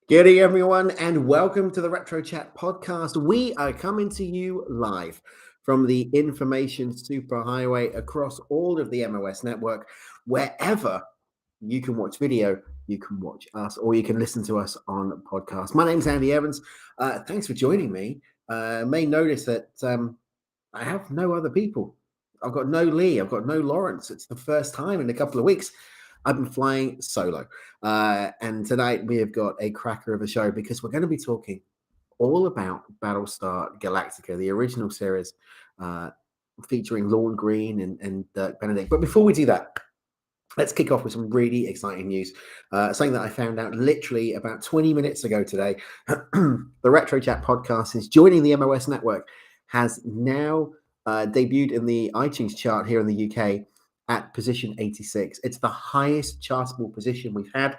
Good day, everyone, and welcome to the Retro Chat podcast. We are coming to you live from the information superhighway across all of the MOS network. Wherever you can watch video, you can watch us, or you can listen to us on podcast. My name's Andy Evans. Thanks for joining me. May notice that I have no other people. I've got no Lee. I've got no Lawrence. It's the first time in a couple of weeks I've been flying solo. And tonight we have got a cracker of a show because we're going to be talking all about Battlestar Galactica, the original series featuring Lorne Green and Dirk Benedict. But before we do that, let's kick off with some really exciting news. Something that I found out literally about 20 minutes ago today. The Retro Chat podcast is joining the MOS network, has now debuted in the iTunes chart here in the UK at position 86. It's the highest chartable position we've had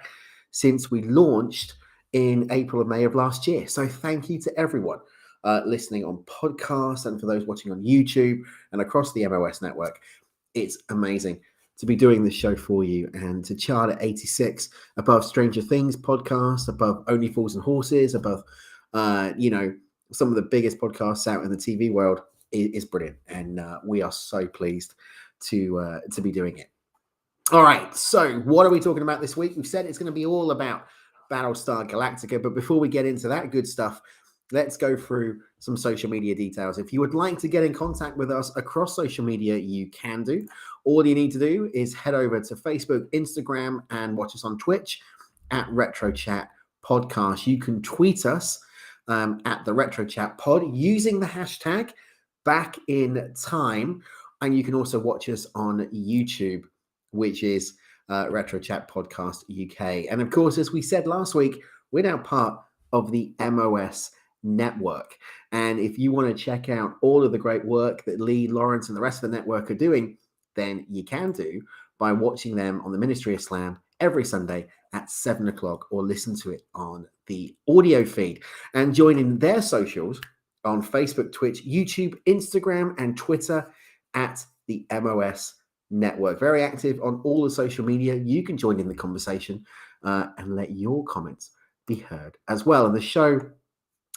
since we launched in April or May of last year. So thank you to everyone listening on podcasts and for those watching on YouTube and across the MOS network. It's amazing to be doing this show for you and to chart at 86 above Stranger Things podcast, above Only Fools and Horses, above, some of the biggest podcasts out in the TV world is brilliant. And we are so pleased to be doing it. All right, so what are we talking about this week? We've said it's going to be all about Battlestar Galactica, but before we get into that good stuff, let's go through some social media details. If you would like to get in contact with us across social media, you can do. All you need to do is head over to Facebook, Instagram, and watch us on Twitch at Retro Chat Podcast. You can tweet us at the Retro Chat Pod using the hashtag back in time. And you can also watch us on YouTube, which is Retro Chat Podcast UK. And of course, as we said last week, we're now part of the MOS network. And if you want to check out all of the great work that Lee, Lawrence, and the rest of the network are doing, then you can do by watching them on the Ministry of Slam every Sunday at 7 o'clock or listen to it on the audio feed and join in their socials on Facebook, Twitch, YouTube, Instagram, and Twitter at the MOS network. Very active on all the social media. You can join in the conversation and let your comments be heard as well. And the show,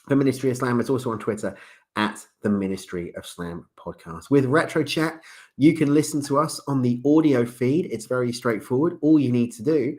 The Ministry of Slam, is also on Twitter at the Ministry of Slam podcast. With Retro Chat, you can listen to us on the audio feed. It's very straightforward. All you need to do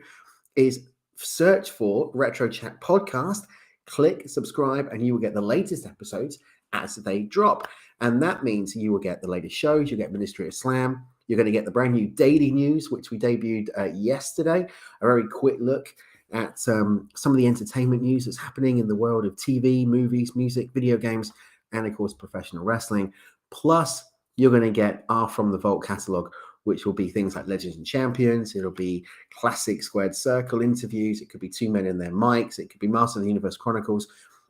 is search for Retro Chat podcast, click subscribe, and you will get the latest episodes as they drop. And that means you will get the latest shows. You'll get Ministry of Slam. You're going to get the brand new daily news, which we debuted yesterday. A very quick look at some of the entertainment news that's happening in the world of TV, movies, music, video games, and of course, professional wrestling. Plus, you're going to get our From the Vault catalog, which will be things like Legends and Champions. It'll be classic Squared Circle interviews. It could be Two Men and Their Mics. It could be Master of the Universe Chronicles.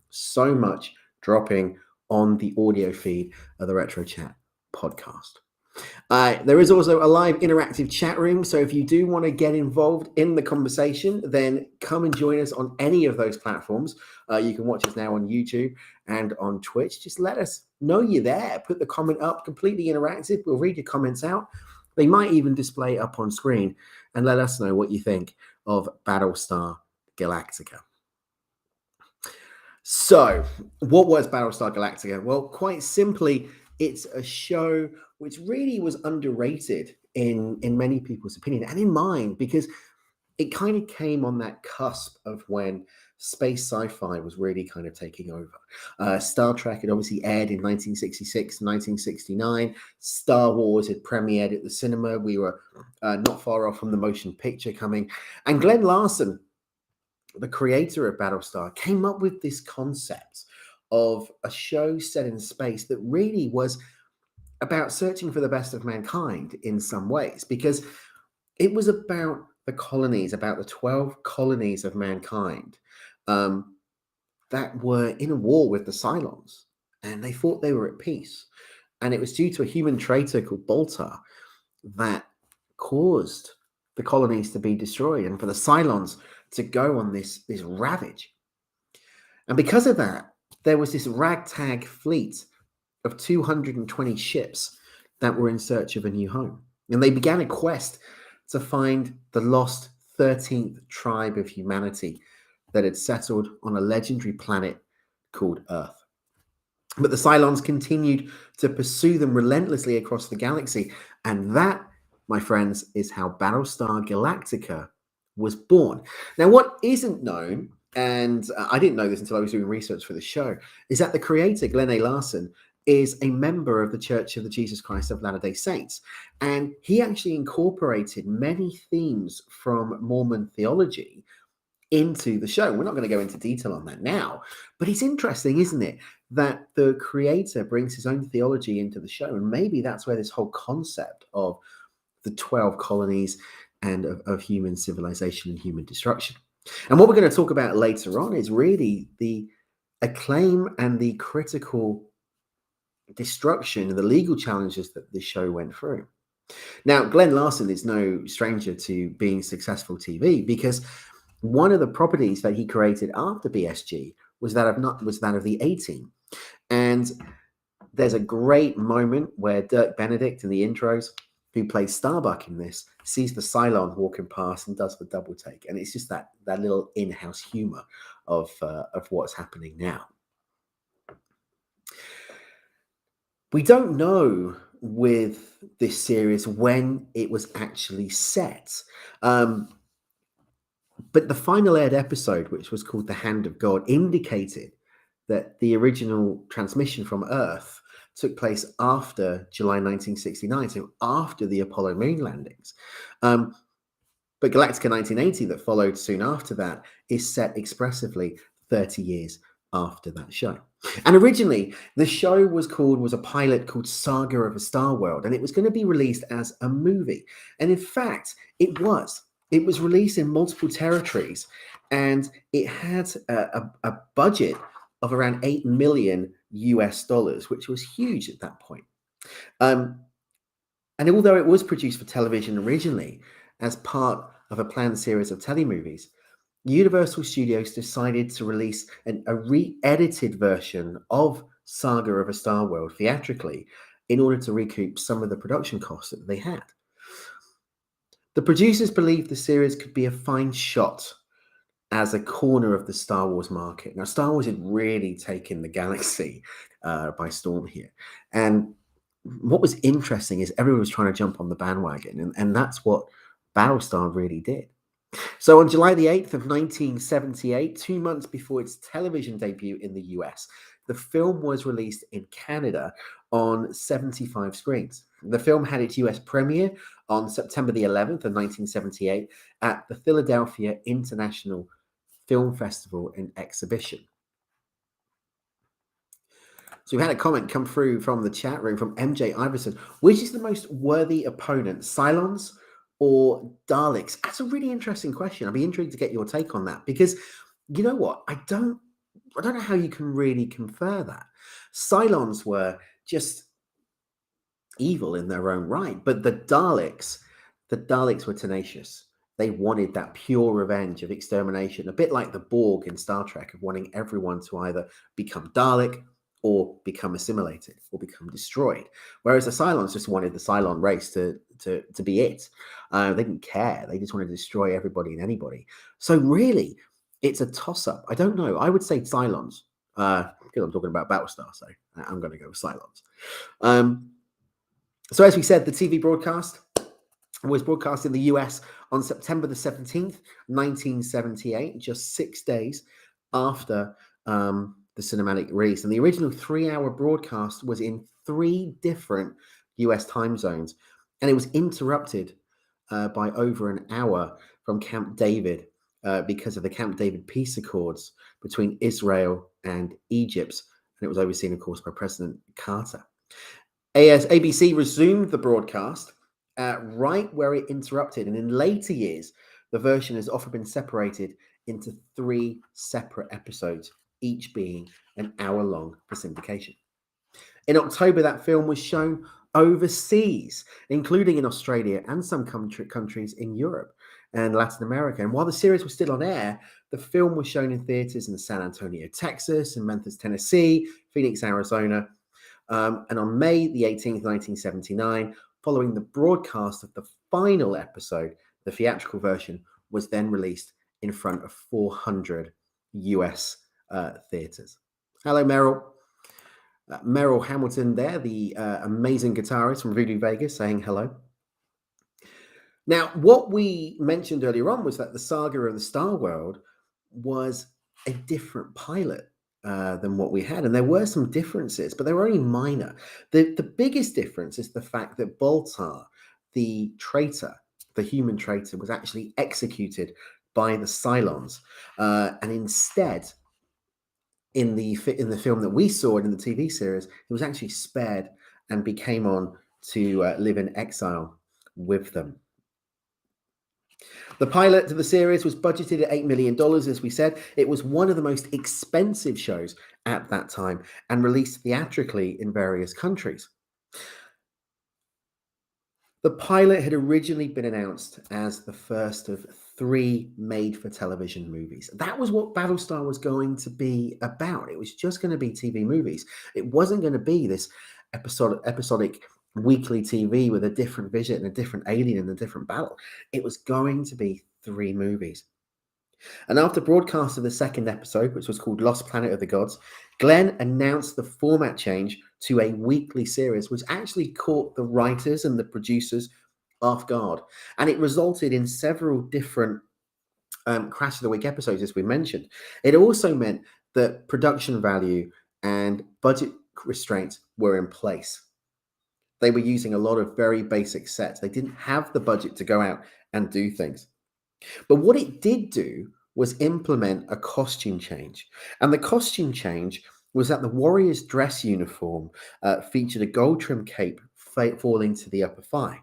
So much dropping on the audio feed of the Retro Chat podcast. There is also a live interactive chat room. So if you do want to get involved in the conversation, then come and join us on any of those platforms. You can watch us now on YouTube and on Twitch. Just let us know you're there. Put the comment up, completely interactive. We'll read your comments out. They might even display up on screen and let us know what you think of Battlestar Galactica. So, what was Battlestar Galactica? Well, quite simply, it's a show which really was underrated in many people's opinion and in mine, because it kind of came on that cusp of when space sci-fi was really kind of taking over. Star Trek had obviously aired in 1966, 1969. Star Wars had premiered at the cinema. We were not far off from the motion picture coming. And Glenn Larson, the creator of Battlestar, came up with this concept of a show set in space that really was about searching for the best of mankind in some ways, because it was about the colonies, about the 12 colonies of mankind that were in a war with the Cylons, and they thought they were at peace. And it was due to a human traitor called Baltar that caused the colonies to be destroyed and for the Cylons to go on this ravage. And because of that, there was this ragtag fleet of 220 ships that were in search of a new home. And they began a quest to find the lost 13th tribe of humanity that had settled on a legendary planet called Earth. But the Cylons continued to pursue them relentlessly across the galaxy. And that, my friends, is how Battlestar Galactica was born. Now, what isn't known, and I didn't know this until I was doing research for the show, is that the creator, Glenn A. Larson, is a member of the Church of the Jesus Christ of Latter-day Saints. And he actually incorporated many themes from Mormon theology into the show. We're not going to go into detail on that now, but it's interesting, isn't it, that the creator brings his own theology into the show, and maybe that's where this whole concept of the 12 colonies and of human civilization and human destruction. And what we're going to talk about later on is really the acclaim and the critical destruction and the legal challenges that the show went through. Now, Glenn Larson is no stranger to being successful TV, because one of the properties that he created after BSG was that of the A-Team. And there's a great moment where Dirk Benedict in the intros, who plays Starbuck in this, sees the Cylon walking past and does the double take. And it's just that little in-house humor of what's happening now. We don't know with this series when it was actually set. But the final aired episode, which was called The Hand of God, indicated that the original transmission from Earth took place after July 1969, so after the Apollo moon landings. But Galactica 1980, that followed soon after that, is set expressively 30 years after that show. And originally, the show was a pilot called Saga of a Star World, and it was going to be released as a movie. And in fact, it was. It was released in multiple territories, and it had a budget of around $8 million US, which was huge at that point. And although it was produced for television originally as part of a planned series of telemovies, Universal Studios decided to release a re-edited version of Saga of a Star World theatrically in order to recoup some of the production costs that they had. The producers believed the series could be a fine shot as a corner of the Star Wars market. Now, Star Wars had really taken the galaxy by storm here. And what was interesting is everyone was trying to jump on the bandwagon, and that's what Battlestar really did. So on July the 8th of 1978, 2 months before its television debut in the US, the film was released in Canada on 75 screens. The film had its US premiere on September the 11th of 1978 at the Philadelphia International Film Festival and Exhibition. So we've had a comment come through from the chat room from MJ Iverson. Which is the most worthy opponent, Cylons or Daleks? That's a really interesting question. I'd be intrigued to get your take on that, because you know what? I don't know how you can really confer that. Cylons were just evil in their own right, but the Daleks were tenacious. They wanted that pure revenge of extermination, a bit like the Borg in Star Trek, of wanting everyone to either become Dalek or become assimilated or become destroyed. Whereas the Cylons just wanted the Cylon race to be it. They didn't care. They just wanted to destroy everybody and anybody. So really, it's a toss-up. I don't know. I would say Cylons, because I'm talking about Battlestar, so I'm going to go with Cylons. So as we said, the TV broadcast was broadcast in the US on September the 17th, 1978, just 6 days after the cinematic release. And the original 3-hour broadcast was in 3 different US time zones. And it was interrupted by over an hour from Camp David because of the Camp David peace accords between Israel and Egypt. And it was overseen, of course, by President Carter. ABC resumed the broadcast right where it interrupted. And in later years, the version has often been separated into 3 separate episodes, each being an hour long for syndication. In October, that film was shown overseas, including in Australia and some countries in Europe and Latin America. And while the series was still on air, the film was shown in theaters in San Antonio, Texas, and Memphis, Tennessee, Phoenix, Arizona. And on May the 18th, 1979, following the broadcast of the final episode, the theatrical version was then released in front of 400 US theaters. Hello, Meryl. Meryl Hamilton there, the amazing guitarist from Voodoo Vegas, saying hello. Now, what we mentioned earlier on was that the saga of the Star World was a different pilot than what we had. And there were some differences, but they were only minor. The biggest difference is the fact that Baltar, the traitor, the human traitor, was actually executed by the Cylons. And instead, in the film that we saw and in the TV series, he was actually spared and became on to live in exile with them. The pilot to the series was budgeted at $8 million, as we said. It was one of the most expensive shows at that time and released theatrically in various countries. The pilot had originally been announced as the first of 3 made-for-television movies. That was what Battlestar was going to be about. It was just going to be TV movies. It wasn't going to be this episodic weekly TV with a different vision and a different alien and a different battle. It was going to be 3 movies. And after broadcast of the second episode, which was called Lost Planet of the Gods, Glenn announced the format change to a weekly series, which actually caught the writers and the producers off guard. And it resulted in several different Crash of the Week episodes, as we mentioned. It also meant that production value and budget restraints were in place. They were using a lot of very basic sets. They didn't have the budget to go out and do things. But what it did do was implement a costume change. And the costume change was that the warrior's dress uniform featured a gold trim cape falling to the upper thigh.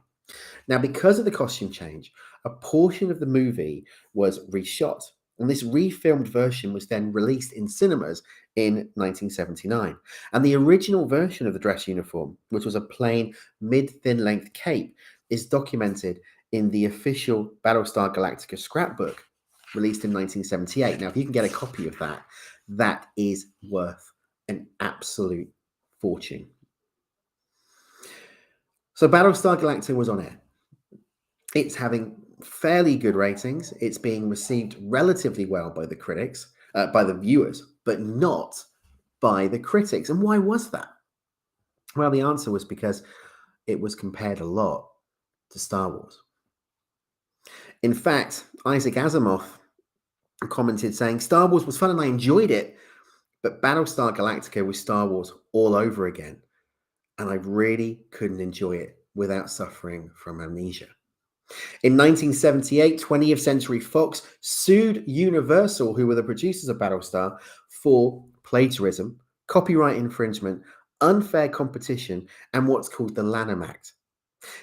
Now, because of the costume change, a portion of the movie was reshot. And this refilmed version was then released in cinemas in 1979. And the original version of the dress uniform, which was a plain mid-thin length cape, is documented in the official Battlestar Galactica scrapbook released in 1978. Now, if you can get a copy of that, that is worth an absolute fortune. So Battlestar Galactica was on air. It's having fairly good ratings. It's being received relatively well by the critics, by the viewers, but not by the critics. And why was that? Well, the answer was because it was compared a lot to Star Wars. In fact, Isaac Asimov commented saying, Star Wars was fun and I enjoyed it, but Battlestar Galactica was Star Wars all over again. And I really couldn't enjoy it without suffering from amnesia. In 1978, 20th Century Fox sued Universal, who were the producers of Battlestar, for plagiarism, copyright infringement, unfair competition, and what's called the Lanham Act.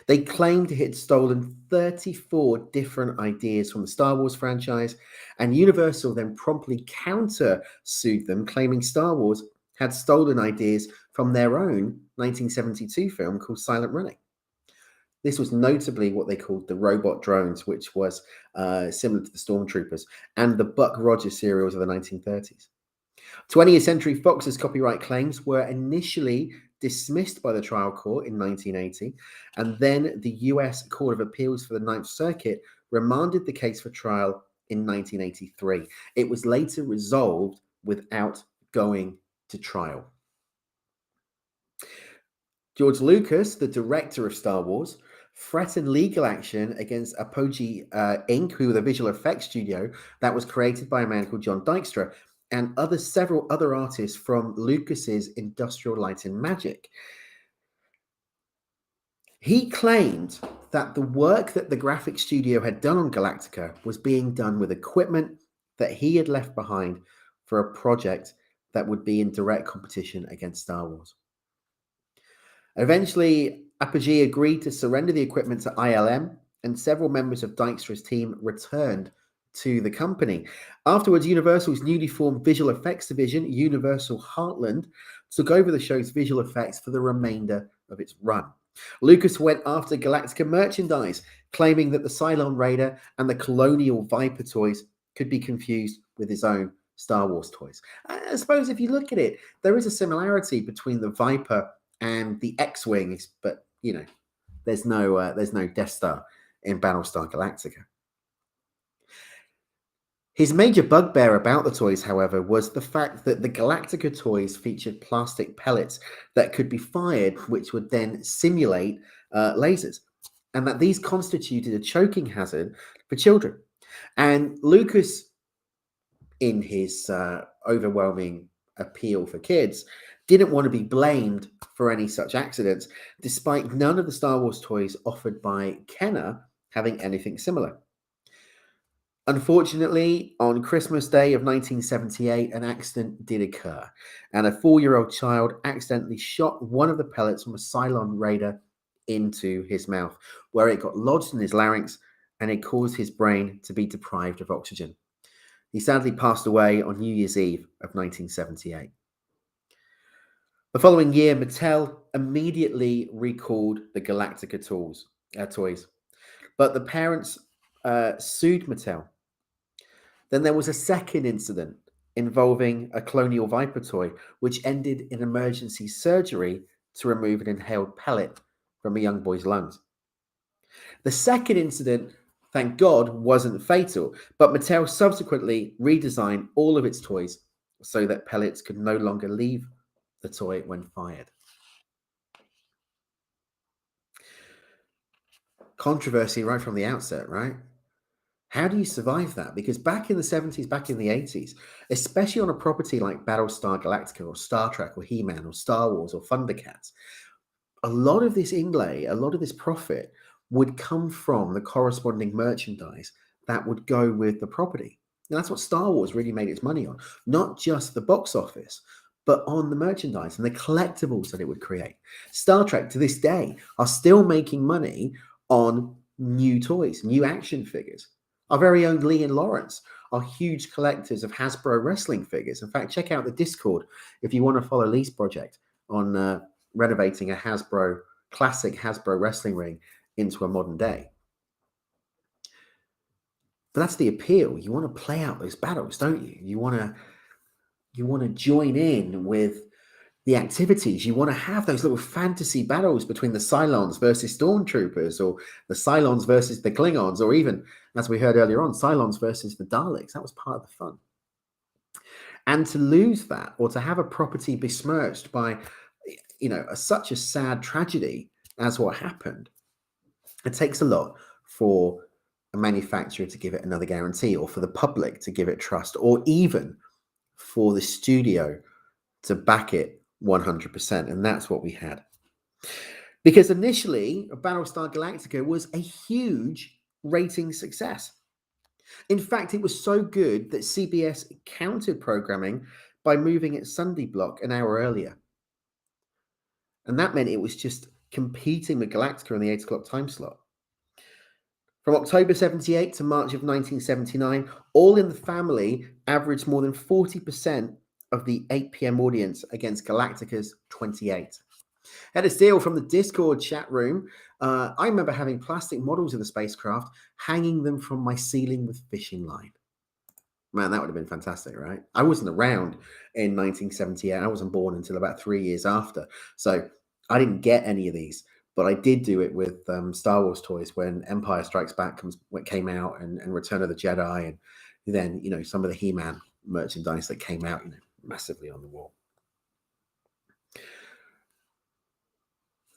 They claimed it had stolen 34 different ideas from the Star Wars franchise, and Universal then promptly counter-sued them, claiming Star Wars had stolen ideas from their own 1972 film called Silent Running. This was notably what they called the robot drones, which was similar to the Stormtroopers, and the Buck Rogers serials of the 1930s. 20th Century Fox's copyright claims were initially dismissed by the trial court in 1980, and then the US Court of Appeals for the Ninth Circuit remanded the case for trial in 1983. It was later resolved without going to trial. George Lucas, the director of Star Wars, threatened legal action against Apogee Inc., who were the visual effects studio that was created by a man called John Dykstra, and several other artists from Lucas's Industrial Light and Magic. He claimed that the work that the graphic studio had done on Galactica was being done with equipment that he had left behind for a project that would be in direct competition against Star Wars. Eventually, Apogee agreed to surrender the equipment to ILM, and several members of Dykstra's team returned to the company. Afterwards, Universal's newly formed visual effects division, Universal Heartland, took over the show's visual effects for the remainder of its run. Lucas went after Galactica merchandise, claiming that the Cylon Raider and the Colonial Viper toys could be confused with his own Star Wars toys. I suppose if you look at it, there is a similarity between the Viper and the X-Wings, but you know, there's no Death Star in Battlestar Galactica. His major bugbear about the toys, however, was the fact that the Galactica toys featured plastic pellets that could be fired, which would then simulate lasers, and that these constituted a choking hazard for children. And Lucas, in his overwhelming appeal for kids, didn't want to be blamed for any such accidents, despite none of the Star Wars toys offered by Kenner having anything similar. Unfortunately, on Christmas Day of 1978, an accident did occur, and a 4-year-old child accidentally shot one of the pellets from a Cylon raider into his mouth, where it got lodged in his larynx and it caused his brain to be deprived of oxygen. He sadly passed away on New Year's Eve of 1978. The following year, Mattel immediately recalled the Galactica toys, but the parents sued Mattel. Then there was a second incident involving a Colonial Viper toy, which ended in emergency surgery to remove an inhaled pellet from a young boy's lungs. The second incident, thank God, wasn't fatal, but Mattel subsequently redesigned all of its toys so that pellets could no longer leave the toy when fired. Controversy right from the outset, right? How do you survive that? Because back in the 70s, back in the 80s, especially on a property like Battlestar Galactica or Star Trek or He-Man or Star Wars or Thundercats, a lot of this inlay, a lot of this profit would come from the corresponding merchandise that would go with the property. And that's what Star Wars really made its money on, not just the box office, but on the merchandise and the collectibles that it would create. Star Trek to this day are still making money on new toys, new action figures. Our very own Lee and Lawrence are huge collectors of Hasbro wrestling figures. In fact, check out the Discord if you want to follow Lee's project on renovating a classic Hasbro wrestling ring into a modern day. But that's the appeal. You want to play out those battles, don't you? You want to join in with the activities. You want to have those little fantasy battles between the Cylons versus Stormtroopers, or the Cylons versus the Klingons, or even, as we heard earlier on, Cylons versus the Daleks. That was part of the fun. And to lose that, or to have a property besmirched by, such a sad tragedy as what happened, it takes a lot for a manufacturer to give it another guarantee, or for the public to give it trust, or even for the studio to back it 100%. And that's what we had. Because initially, Battlestar Galactica was a huge rating success. In fact, it was so good that CBS countered programming by moving its Sunday block an hour earlier. And that meant it was just competing with Galactica in the 8 o'clock time slot. From October 78 to March of 1979, All in the Family averaged more than 40% of the 8 p.m. audience against Galactica's 28. Had a steal from the Discord chat room. I remember having plastic models of the spacecraft, hanging them from my ceiling with fishing line. Man, that would have been fantastic, right? I wasn't around in 1978. I wasn't born until about 3 years after. So I didn't get any of these, but I did do it with Star Wars toys when Empire Strikes Back came out, and Return of the Jedi, and then, some of the He-Man merchandise that came out, massively on the wall.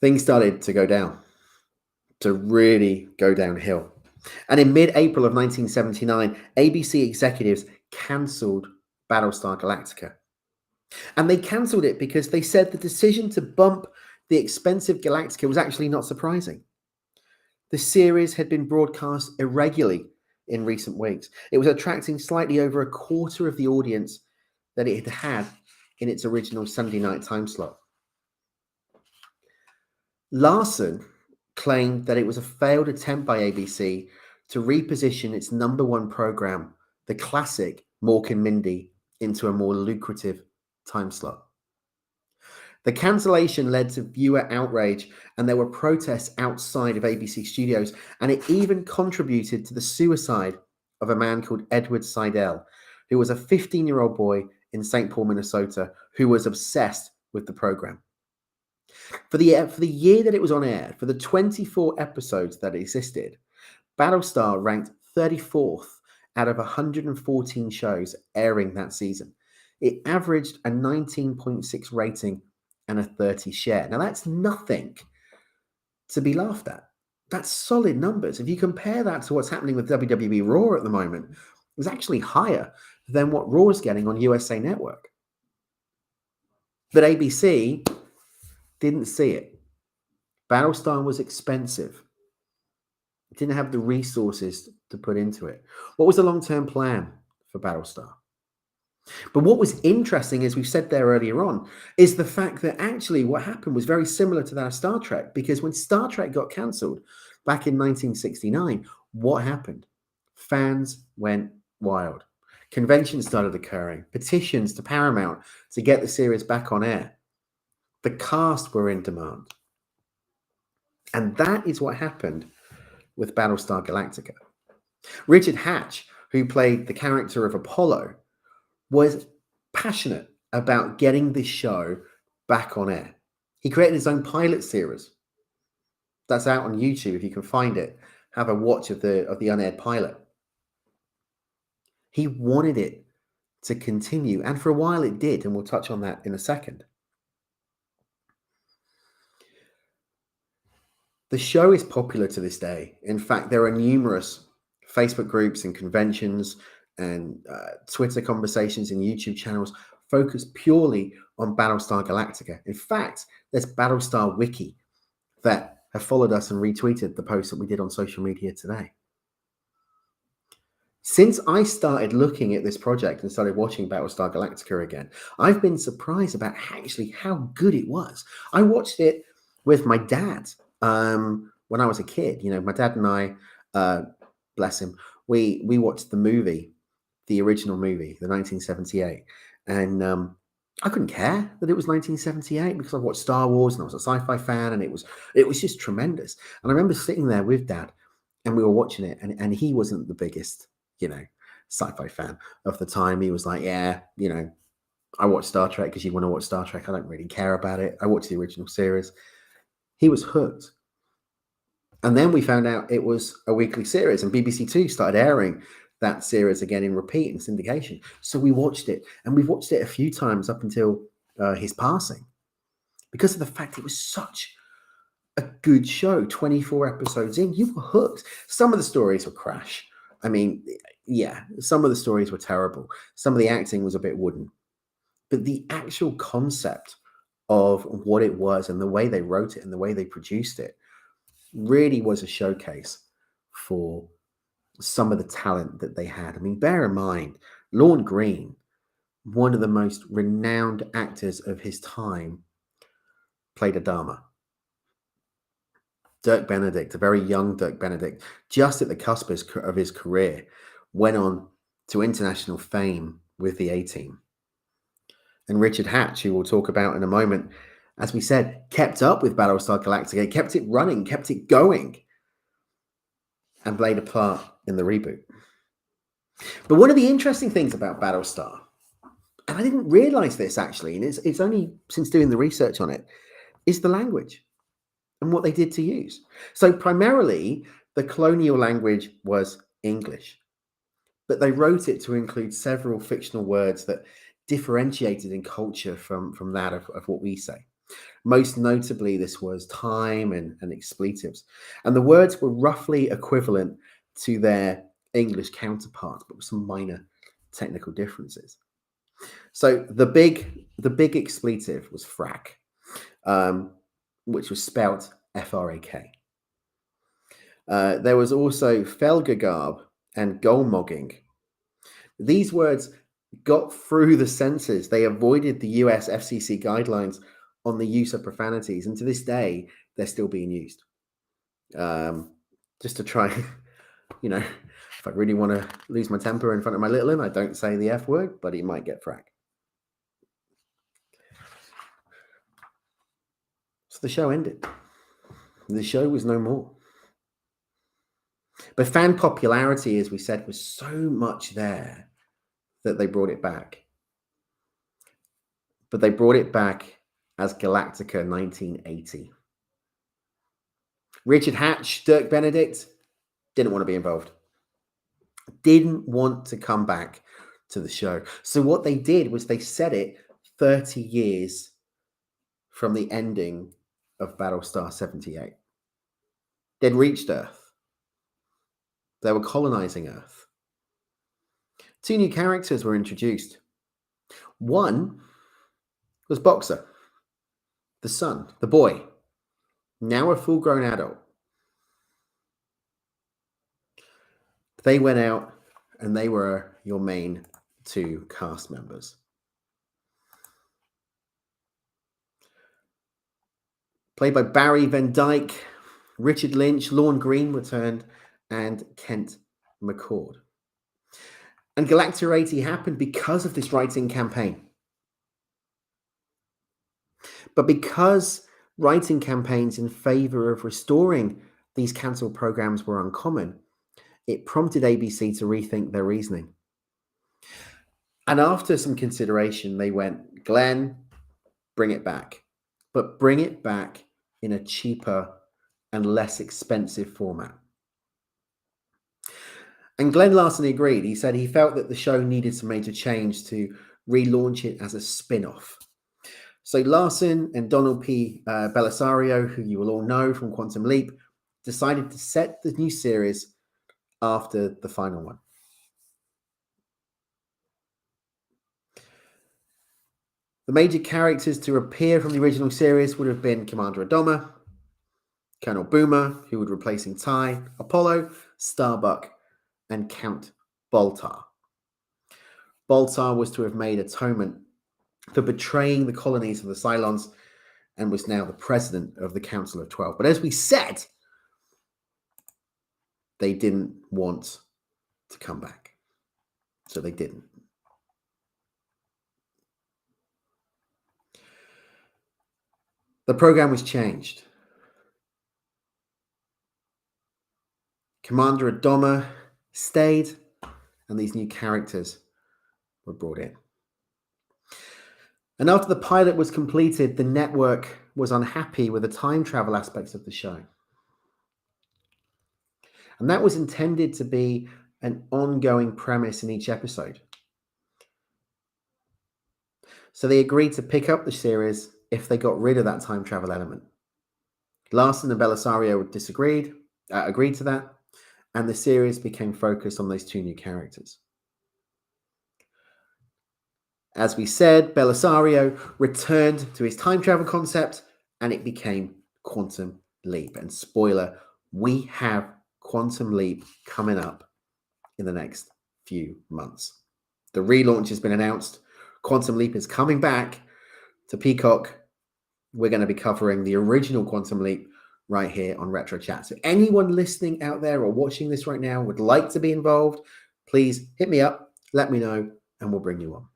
Things started to go down, to really go downhill. And in mid-April of 1979, ABC executives cancelled Battlestar Galactica. And they cancelled it because they said the decision to bump the expensive Galactica was actually not surprising. The series had been broadcast irregularly in recent weeks. It was attracting slightly over a quarter of the audience that it had had in its original Sunday night time slot. Larson claimed that it was a failed attempt by ABC to reposition its number one program, the classic Mork and Mindy, into a more lucrative time slot. The cancellation led to viewer outrage, and there were protests outside of ABC studios, and it even contributed to the suicide of a man called Edward Seidel, who was a 15-year-old boy in St. Paul, Minnesota, who was obsessed with the program. For the year that it was on air, for the 24 episodes that it existed, Battlestar ranked 34th out of 114 shows airing that season. It averaged a 19.6 rating and a 30 share. Now, that's nothing to be laughed at. That's solid numbers. If you compare that to what's happening with WWE Raw at the moment, it's actually higher than what Raw is getting on USA Network. But ABC didn't see it. Battlestar was expensive. It didn't have the resources to put into it. What was the long-term plan for Battlestar? But what was interesting, as we've said there earlier on, is the fact that actually what happened was very similar to that of Star Trek, because when Star Trek got cancelled back in 1969, what happened? Fans went wild. Conventions started occurring, petitions to Paramount to get the series back on air. The cast were in demand. And that is what happened with Battlestar Galactica. Richard Hatch, who played the character of Apollo, was passionate about getting this show back on air. He created his own pilot series. That's out on YouTube if you can find it. Have a watch of the unaired pilot. He wanted it to continue, and for a while it did, and we'll touch on that in a second. The show is popular to this day. In fact, there are numerous Facebook groups and conventions and Twitter conversations and YouTube channels focused purely on Battlestar Galactica. In fact, there's Battlestar Wiki that have followed us and retweeted the post that we did on social media today. Since I started looking at this project and started watching Battlestar Galactica again, I've been surprised about actually how good it was. I watched it with my dad when I was a kid. You know, my dad and I, bless him, we watched the movie, the original movie, the 1978. And I couldn't care that it was 1978 because I watched Star Wars and I was a sci-fi fan, and it was just tremendous. And I remember sitting there with Dad and we were watching it, and he wasn't the biggest, you know, sci-fi fan of the time. He was like, yeah, you know, I watch Star Trek because you want to watch Star Trek. I don't really care about it. I watched the original series. He was hooked. And then we found out it was a weekly series, and BBC Two started airing that series again in repeat and syndication. So we watched it, and we've watched it a few times up until his passing, because of the fact it was such a good show. 24 episodes in, you were hooked. Some of the stories were crash. I mean, yeah, some of the stories were terrible. Some of the acting was a bit wooden. But the actual concept of what it was and the way they wrote it and the way they produced it really was a showcase for some of the talent that they had. I mean, bear in mind, Lorne Green, one of the most renowned actors of his time, played Adama. Dirk Benedict, a very young Dirk Benedict, just at the cusp of his career, went on to international fame with the A-Team. And Richard Hatch, who we'll talk about in a moment, as we said, kept up with Battlestar Galactica, kept it running, kept it going, and played a part in the reboot. But one of the interesting things about Battlestar, and I didn't realize this actually, and it's only since doing the research on it, is the language and what they did to use. So primarily, the colonial language was English, but they wrote it to include several fictional words that differentiated in culture from that of what we say. Most notably, this was time and expletives. And the words were roughly equivalent to their English counterparts, but with some minor technical differences. So the big expletive was frack, which was spelt F-R-A-K. There was also felgergarb and goalmogging. These words got through the censors. They avoided the US FCC guidelines on the use of profanities, and to this day, they're still being used. Just to try, you know, if I really want to lose my temper in front of my little one, I don't say the F word, but he might get frack. So the show ended. The show was no more. But fan popularity, as we said, was so much there that they brought it back. But they brought it back as Galactica 1980. Richard Hatch, Dirk Benedict, didn't want to be involved. didn't want to come back to the show. So what they did was they set it 30 years from the ending of Battlestar 78. They'd reached Earth. They were colonizing Earth. 2 new characters were introduced. One was Boxer, the son, the boy, now a full-grown adult. They went out and they were your main 2 cast members. Played by Barry Van Dyke, Richard Lynch, Lorne Green returned, and Kent McCord. And Galactica 80 happened because of this writing campaign. But because writing campaigns in favor of restoring these cancelled programs were uncommon, it prompted ABC to rethink their reasoning. And after some consideration, they went, Glenn, bring it back. But bring it back in a cheaper and less expensive format. And Glenn Larson agreed. He said he felt that the show needed some major change to relaunch it as a spin-off. So Larson and Donald P. Bellisario, who you will all know from Quantum Leap, decided to set the new series after the final one. The major characters to appear from the original series would have been Commander Adama, Colonel Boomer, who would replacing Ty, Apollo, Starbuck, and Count Baltar. Baltar was to have made atonement for betraying the colonies of the Cylons and was now the president of the Council of 12. But as we said, they didn't want to come back. So they didn't. The program was changed. Commander Adama stayed, and these new characters were brought in. And after the pilot was completed, the network was unhappy with the time travel aspects of the show. And that was intended to be an ongoing premise in each episode. So they agreed to pick up the series if they got rid of that time travel element. Larson and Bellisario agreed to that, and the series became focused on those 2 new characters. As we said, Bellisario returned to his time travel concept, and it became Quantum Leap. And spoiler, we have Quantum Leap coming up in the next few months. The relaunch has been announced. Quantum Leap is coming back to Peacock. We're going to be covering the original Quantum Leap right here on Retro Chat. So anyone listening out there or watching this right now would like to be involved, please hit me up, let me know, and we'll bring you on.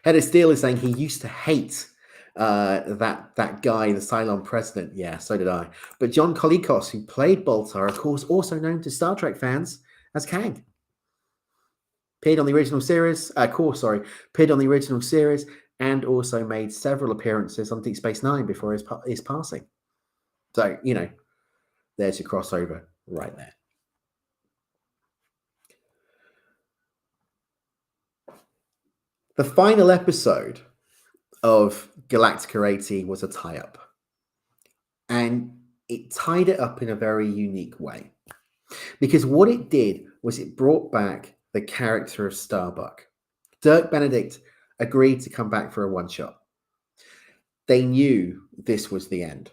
Head of Steel is saying he used to hate that guy, the Cylon president. Yeah, so did I. But John Colicos, who played Baltar, of course, also known to Star Trek fans as Kang. Appeared on the original series, and also made several appearances on Deep Space Nine before his passing. So, there's your crossover right there. The final episode of Galactica 80 was a tie-up. And it tied it up in a very unique way. Because what it did was it brought back the character of Starbuck. Dirk Benedict agreed to come back for a one-shot. They knew this was the end.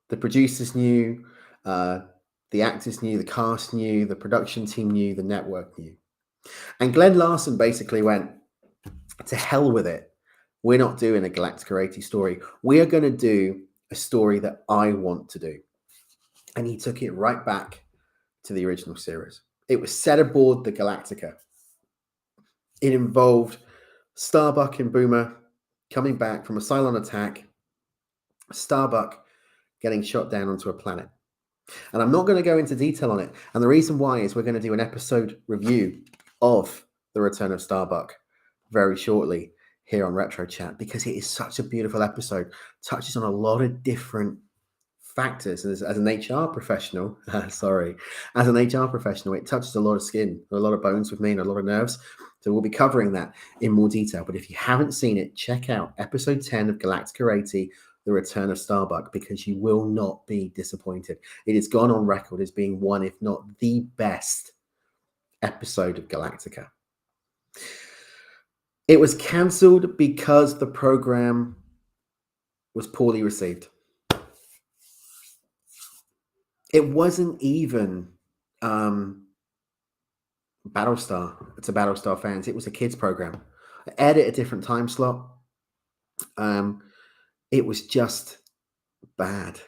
The producers knew, the actors knew, the cast knew, the production team knew, the network knew. And Glenn Larson basically went, to hell with it. We're not doing a Galactica 80 story. We are going to do a story that I want to do. And he took it right back to the original series. It was set aboard the Galactica. It involved Starbuck and Boomer coming back from a Cylon attack, Starbuck getting shot down onto a planet. And I'm not going to go into detail on it. And the reason why is we're going to do an episode review of The Return of Starbuck very shortly here on Retro Chat, because it is such a beautiful episode. Touches on a lot of different factors. As an HR professional, sorry, as an HR professional, it touches a lot of skin, a lot of bones with me, and a lot of nerves. So we'll be covering that in more detail. But if you haven't seen it, check out episode 10 of Galactica 80, The Return of Starbuck, because you will not be disappointed. It has gone on record as being one, if not the best episode of Galactica. It was cancelled because the program was poorly received. It wasn't even Battlestar to Battlestar fans. It was a kids program. I aired it a different time slot. It was just bad.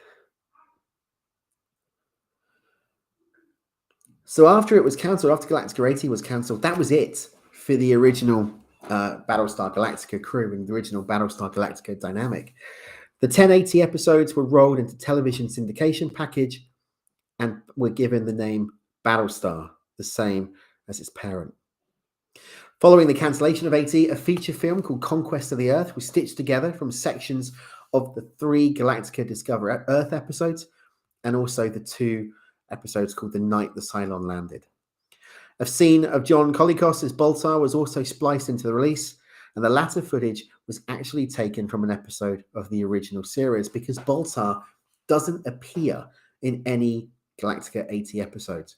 So after it was cancelled, after Galactica 80 was cancelled, that was it for the original Battlestar Galactica crew and the original Battlestar Galactica dynamic. The 1080 episodes were rolled into television syndication package and were given the name Battlestar, the same as its parent. Following the cancellation of 80, a feature film called Conquest of the Earth was stitched together from sections of the 3 Galactica Discover Earth episodes and also the 2 episodes called The Night the Cylon Landed. A scene of John Colicos as Baltar was also spliced into the release, and the latter footage was actually taken from an episode of the original series because Baltar doesn't appear in any Galactica 80 episodes.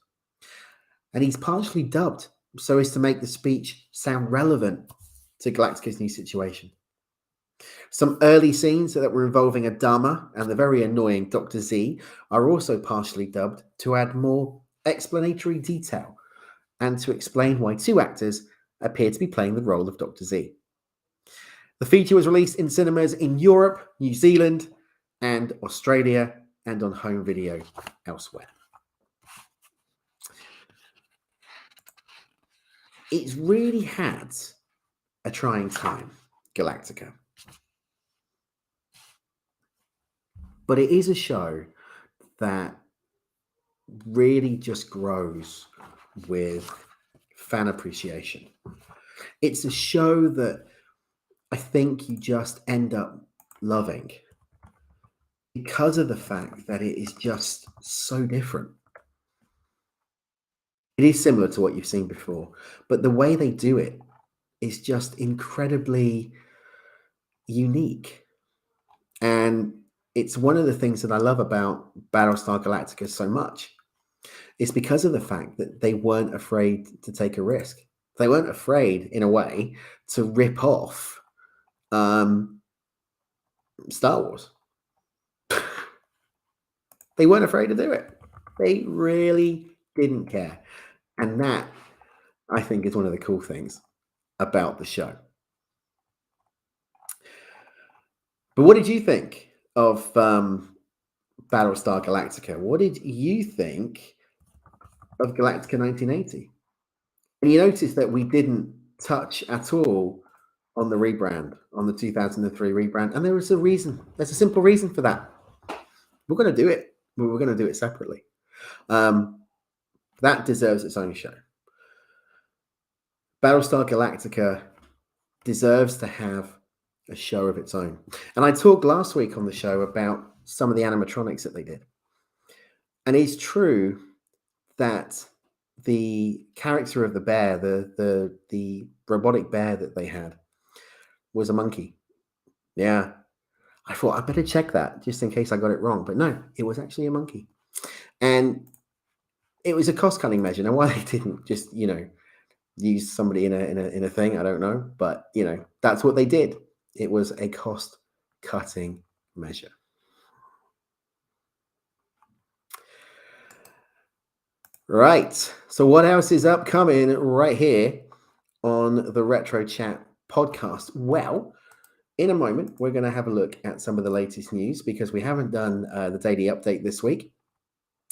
And he's partially dubbed so as to make the speech sound relevant to Galactica's new situation. Some early scenes that were involving Adama and the very annoying Dr. Z are also partially dubbed to add more explanatory detail and to explain why 2 actors appear to be playing the role of Dr. Z. The feature was released in cinemas in Europe, New Zealand, and Australia, and on home video elsewhere. It's really had a trying time, Galactica. But it is a show that really just grows with fan appreciation. It's a show that I think you just end up loving because of the fact that it is just so different. It is similar to what you've seen before, but the way they do it is just incredibly unique. And it's one of the things that I love about Battlestar Galactica so much. It's because of the fact that they weren't afraid to take a risk. They weren't afraid, in a way, to rip off Star Wars. They weren't afraid to do it. They really didn't care. And that, I think, is one of the cool things about the show. But what did you think of Battlestar Galactica? What did you think of Galactica 1980? And you notice that we didn't touch at all on the rebrand, on the 2003 rebrand. And there was a reason. There's a simple reason for that. We're going to do it. We're going to do it separately. That deserves its own show. Battlestar Galactica deserves to have a show of its own. And I talked last week on the show about some of the animatronics that they did. And it's true that the character of the bear, the robotic bear that they had, was a monkey. Yeah. I thought I better check that just in case I got it wrong. But no, it was actually a monkey. And it was a cost-cutting measure. Now, why they didn't just, use somebody in a thing, I don't know. But, that's what they did. It was a cost-cutting measure. Right. So what else is upcoming right here on the Retro Chat podcast? Well, in a moment, we're going to have a look at some of the latest news because we haven't done the daily update this week.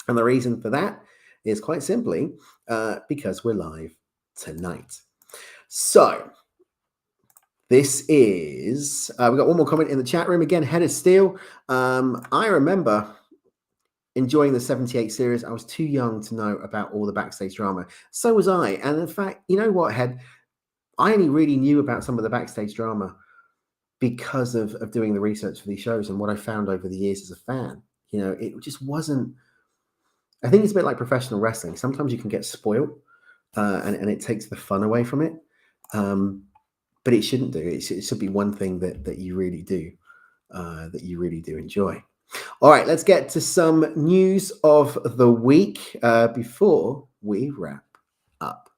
And the reason for that is quite simply because we're live tonight. So this is, we've got one more comment in the chat room. Again, Head of Steel. I remember enjoying the 78 series. I was too young to know about all the backstage drama. So was I. And in fact, you know what, Head? I only really knew about some of the backstage drama because of doing the research for these shows and what I found over the years as a fan. It just wasn't. I think it's a bit like professional wrestling. Sometimes you can get spoiled, and it takes the fun away from it. Um, but it shouldn't do. It should be one thing that you really do, that you really do enjoy. All right, let's get to some news of the week before we wrap up.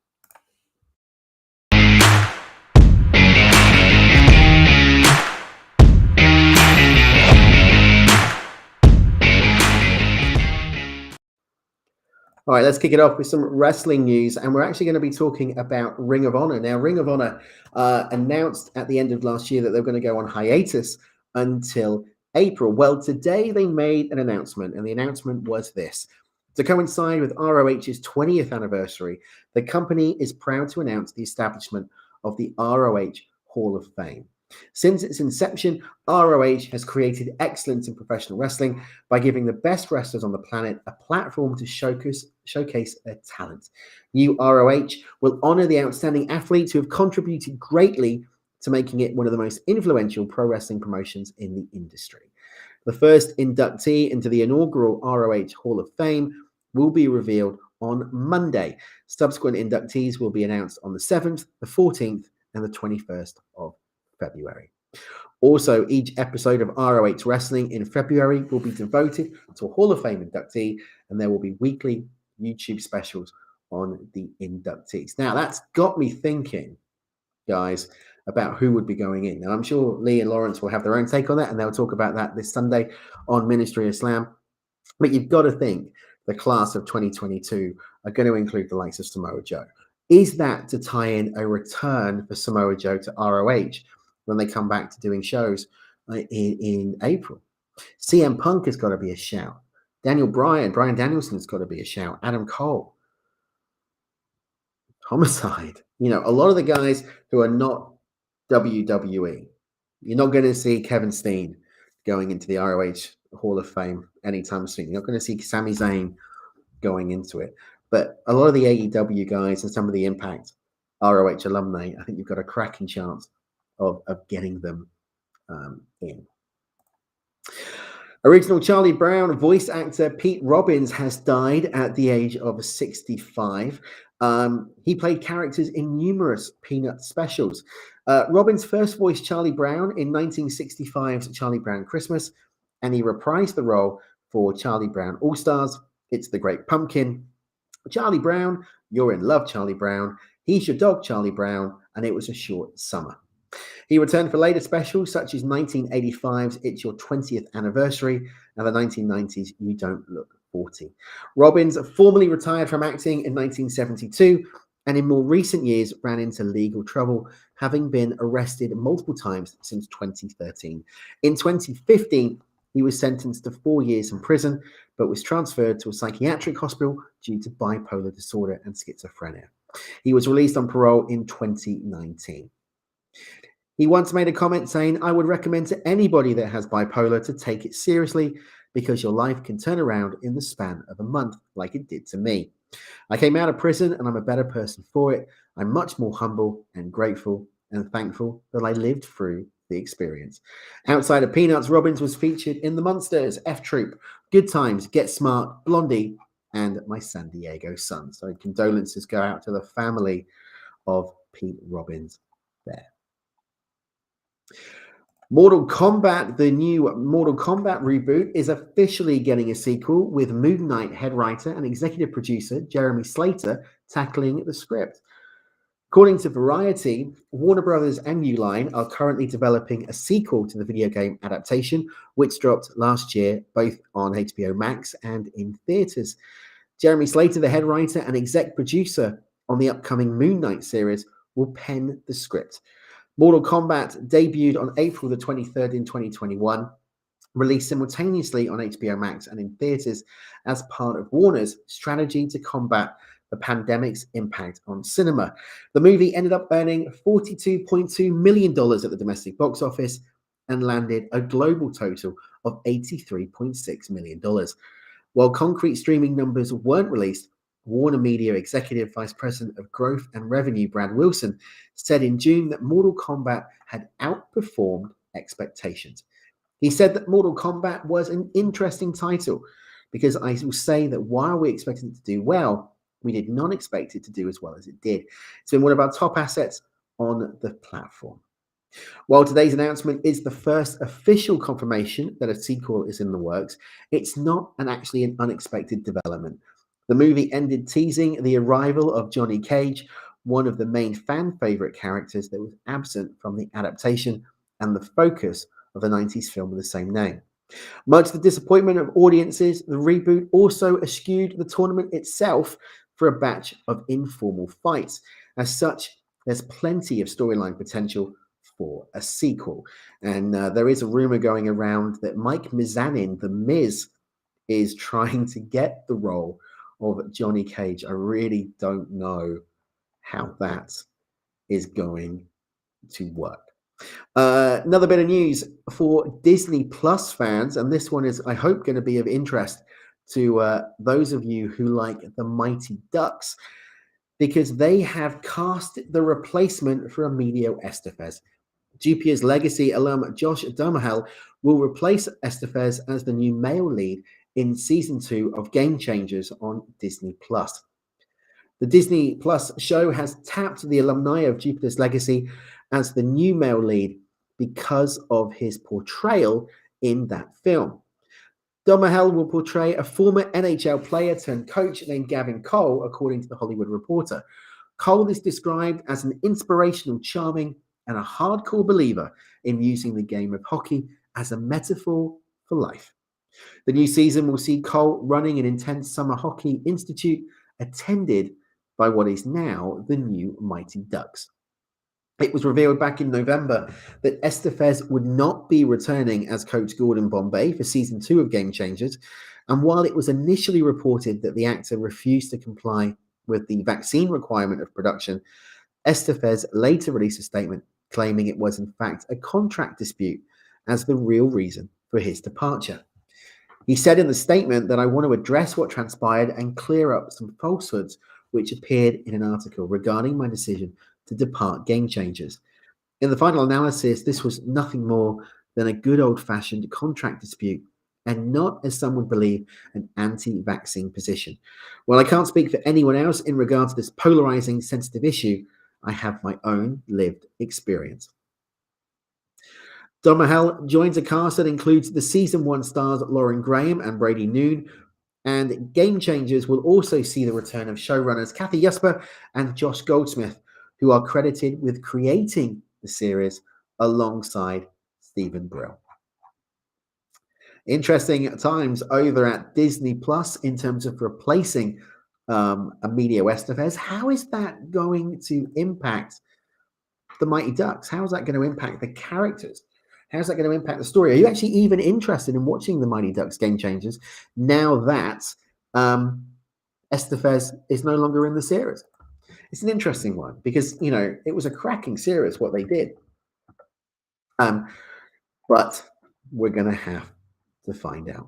All right, let's kick it off with some wrestling news. And we're actually going to be talking about Ring of Honor. Now, Ring of Honor announced at the end of last year that they're going to go on hiatus until April. Well, today they made an announcement, and the announcement was this. To coincide with ROH's 20th anniversary, the company is proud to announce the establishment of the ROH Hall of Fame. Since its inception, ROH has created excellence in professional wrestling by giving the best wrestlers on the planet a platform to showcase their talent. New ROH will honor the outstanding athletes who have contributed greatly to making it one of the most influential pro wrestling promotions in the industry. The first inductee into the inaugural ROH Hall of Fame will be revealed on Monday. Subsequent inductees will be announced on the 7th, the 14th, and the 21st of February. Also, each episode of ROH Wrestling in February will be devoted to a Hall of Fame inductee, and there will be weekly YouTube specials on the inductees. Now, that's got me thinking, guys, about who would be going in. Now, I'm sure Lee and Lawrence will have their own take on that, and they'll talk about that this Sunday on Ministry of Slam. But you've got to think the class of 2022 are going to include the likes of Samoa Joe. Is that to tie in a return for Samoa Joe to ROH when they come back to doing shows in April? CM Punk has got to be a shout. Brian Danielson's got to be a shout. Adam Cole. Homicide. A lot of the guys who are not WWE. You're not going to see Kevin Steen going into the ROH Hall of Fame anytime soon. You're not going to see Sami Zayn going into it. But a lot of the AEW guys and some of the Impact ROH alumni, I think you've got a cracking chance of getting them in. Original Charlie Brown voice actor Pete Robbins has died at the age of 65. He played characters in numerous Peanut specials. Robbins first voiced Charlie Brown in 1965's Charlie Brown Christmas, and he reprised the role for Charlie Brown All-Stars, It's the Great Pumpkin, Charlie Brown, You're in Love, Charlie Brown, He's Your Dog, Charlie Brown, and It Was a Short Summer. He returned for later specials such as 1985's It's Your 20th Anniversary and the 1990's You Don't Look 40. Robbins formally retired from acting in 1972 and in more recent years ran into legal trouble, having been arrested multiple times since 2013. In 2015, he was sentenced to 4 years in prison, but was transferred to a psychiatric hospital due to bipolar disorder and schizophrenia. He was released on parole in 2019. He once made a comment saying, I would recommend to anybody that has bipolar to take it seriously because your life can turn around in the span of a month like it did to me. I came out of prison and I'm a better person for it. I'm much more humble and grateful and thankful that I lived through the experience. Outside of Peanuts, Robbins was featured in The Munsters, F Troop, Good Times, Get Smart, Blondie, and My San Diego Son. So condolences go out to the family of Pete Robbins there. Mortal Kombat, the new Mortal Kombat reboot, is officially getting a sequel with Moon Knight head writer and executive producer Jeremy Slater tackling the script. According to Variety, Warner Brothers and New Line are currently developing a sequel to the video game adaptation, which dropped last year, both on HBO Max and in theaters. Jeremy Slater, the head writer and exec producer on the upcoming Moon Knight series, will pen the script. Mortal Kombat debuted on April the 23rd in 2021, released simultaneously on HBO Max and in theaters as part of Warner's strategy to combat the pandemic's impact on cinema. The movie ended up earning $42.2 million at the domestic box office and landed a global total of $83.6 million. While concrete streaming numbers weren't released, Warner Media Executive Vice President of Growth and Revenue Brad Wilson said in June that Mortal Kombat had outperformed expectations. He said that Mortal Kombat was an interesting title because I will say that while we expected it to do well, we did not expect it to do as well as it did. It's been one of our top assets on the platform. While today's announcement is the first official confirmation that a sequel is in the works, it's not actually an unexpected development. The movie ended teasing the arrival of Johnny Cage, one of the main fan favorite characters that was absent from the adaptation and the focus of the 90s film with the same name. Much to the disappointment of audiences, the reboot also eschewed the tournament itself for a batch of informal fights. As such, there's plenty of storyline potential for a sequel. And there is a rumor going around that Mike Mizanin, the Miz, is trying to get the role of Johnny Cage. I really don't know how that is going to work. Another bit of news for Disney Plus fans, and this one is, I hope, going to be of interest to those of you who like the Mighty Ducks, because they have cast the replacement for Emilio Estevez. Jupiter's Legacy alum Josh Duhamel will replace Estevez as the new male lead in season 2 of Game Changers on Disney Plus. The Disney Plus show has tapped the alumni of Jupiter's Legacy as the new male lead because of his portrayal in that film. Duhamel will portray a former NHL player turned coach named Gavin Cole, according to The Hollywood Reporter. Cole is described as an inspirational, charming, and a hardcore believer in using the game of hockey as a metaphor for life. The new season will see Cole running an intense summer hockey institute attended by what is now the new Mighty Ducks. It was revealed back in November that Estevez would not be returning as Coach Gordon Bombay for season 2 of Game Changers. And while it was initially reported that the actor refused to comply with the vaccine requirement of production, Estevez later released a statement claiming it was in fact a contract dispute as the real reason for his departure. He said in the statement that I want to address what transpired and clear up some falsehoods which appeared in an article regarding my decision to depart Game Changers. In the final analysis, this was nothing more than a good old-fashioned contract dispute and not, as some would believe, an anti-vaccine position. While I can't speak for anyone else in regard to this polarizing, sensitive issue, I have my own lived experience. Duhamel joins a cast that includes the season 1 stars Lauren Graham and Brady Noon, and Game Changers will also see the return of showrunners Kathy Jesper and Josh Goldsmith, who are credited with creating the series alongside Stephen Brill. Interesting times over at Disney Plus in terms of replacing Emilio Estevez. How is that going to impact the Mighty Ducks? How is that going to impact the characters? How's that going to impact the story? Are you actually even interested in watching the Mighty Ducks Game Changers now that Estevez is no longer in the series? It's an interesting one because, you know, it was a cracking series what they did. But we're going to have to find out.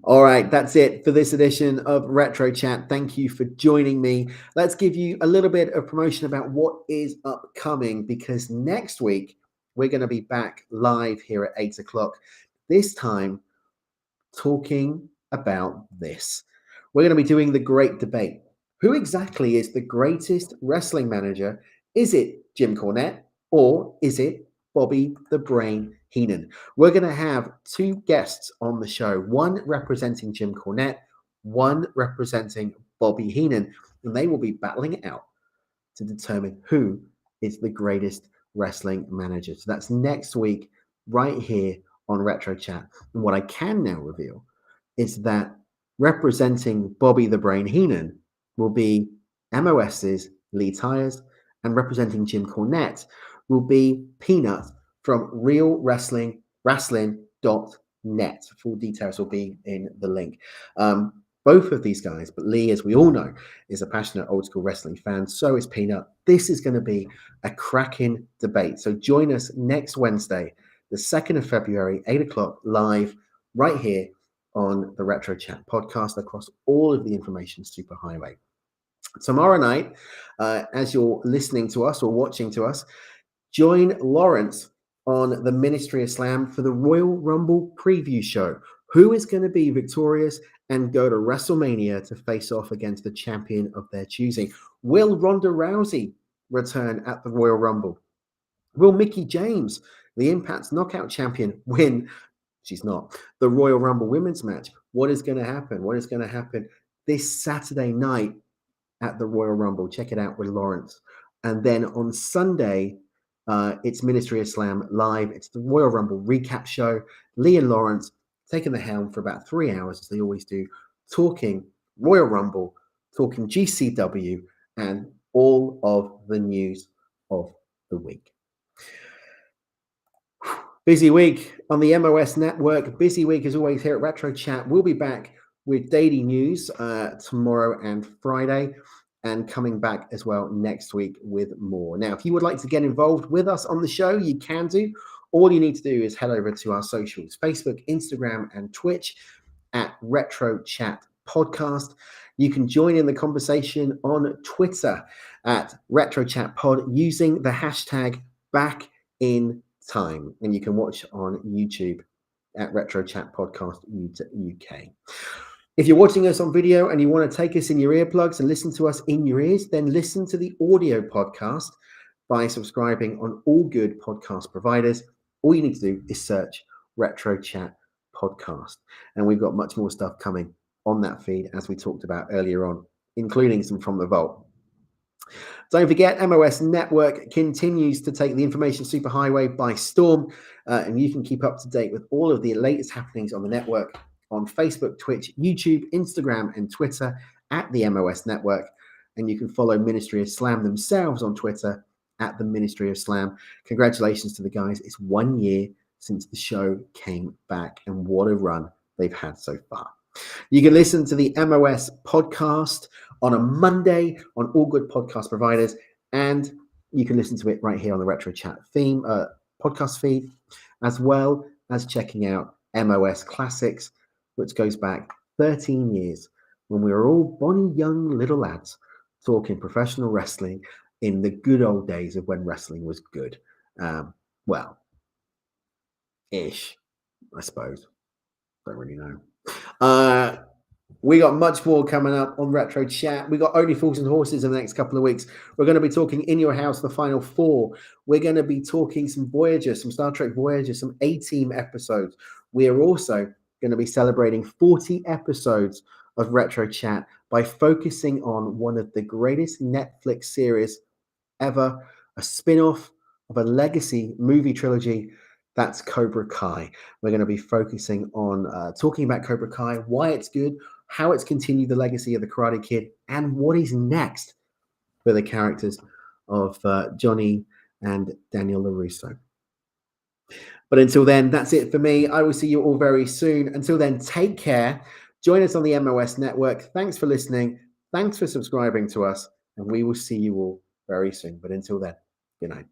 All right, that's it for this edition of Retro Chat. Thank you for joining me. Let's give you a little bit of promotion about what is upcoming, because next week we're going to be back live here at 8 o'clock, this time talking about this. We're going to be doing the great debate. Who exactly is the greatest wrestling manager? Is it Jim Cornette or is it Bobby the Brain Heenan? We're going to have 2 guests on the show, one representing Jim Cornette, one representing Bobby Heenan, and they will be battling it out to determine who is the greatest wrestling manager. So that's next week right here on Retro Chat. And what I can now reveal is that representing Bobby the Brain Heenan will be MOS's Lee Tyers, and representing Jim Cornette will be Peanut from realwrestling.net. Full details will be in the link. Both of these guys, but Lee, as we all know, is a passionate old school wrestling fan. So is Peanut. This is going to be a cracking debate. So join us next Wednesday, the 2nd of February, 8 o'clock, live right here on the Retro Chat podcast across all of the information superhighway. Tomorrow night, as you're listening to us or watching to us, join Lawrence on the Ministry of Slam for the Royal Rumble preview show. Who is going to be victorious and go to WrestleMania to face off against the champion of their choosing? Will Ronda Rousey return at the Royal Rumble? Will Mickie James, the Impact's knockout champion, win? She's not. The Royal Rumble women's match. What is going to happen? What is going to happen this Saturday night at the Royal Rumble? Check it out with Lawrence. And then on Sunday, it's Ministry of Slam live. It's the Royal Rumble recap show. Lee and Lawrence taking the helm for about 3 hours, as they always do, talking Royal Rumble, talking GCW, and all of the news of the week. Busy week on the MOS network. Busy week as always here at Retro Chat. We'll be back with daily news tomorrow and Friday, and coming back as well next week with more. Now, if you would like to get involved with us on the show, you can do. All you need to do is head over to our socials, Facebook, Instagram, and Twitch at Retro Chat Podcast. You can join in the conversation on Twitter at Retro Chat Pod using the hashtag #BackInTime, and you can watch on YouTube at Retro Chat Podcast UK. If you're watching us on video and you want to take us in your earplugs and listen to us in your ears, then listen to the audio podcast by subscribing on all good podcast providers. All you need to do is search Retro Chat Podcast. And we've got much more stuff coming on that feed, as we talked about earlier on, including some From the Vault. Don't forget, MOS Network continues to take the information superhighway by storm, and you can keep up to date with all of the latest happenings on the network on Facebook, Twitch, YouTube, Instagram, and Twitter at the MOS Network. And you can follow Ministry of Slam themselves on Twitter at the Ministry of Slam. Congratulations to the guys. It's 1 year since the show came back, and what a run they've had so far. You can listen to the MOS podcast on a Monday on all good podcast providers, and you can listen to it right here on the Retro Chat theme podcast feed, as well as checking out MOS Classics, which goes back 13 years when we were all bonny young little lads talking professional wrestling in the good old days of when wrestling was good. Well, ish, I suppose. Don't really know. We got much more coming up on Retro Chat. We got Only Fools and Horses in the next couple of weeks. We're going to be talking In Your House, the Final Four. We're going to be talking some Voyager, some Star Trek Voyager, some A-Team episodes. We are also going to be celebrating 40 episodes of Retro Chat by focusing on one of the greatest Netflix series ever, a spin-off of a legacy movie trilogy. That's Cobra Kai. We're going to be focusing on talking about Cobra Kai, why it's good, how it's continued the legacy of the Karate Kid, and what is next for the characters of Johnny and Daniel LaRusso. But until then, that's it for me. I will see you all very soon. Until then, take care. Join us on the MOS Network. Thanks for listening. Thanks for subscribing to us. And we will see you all very soon. But until then, good night.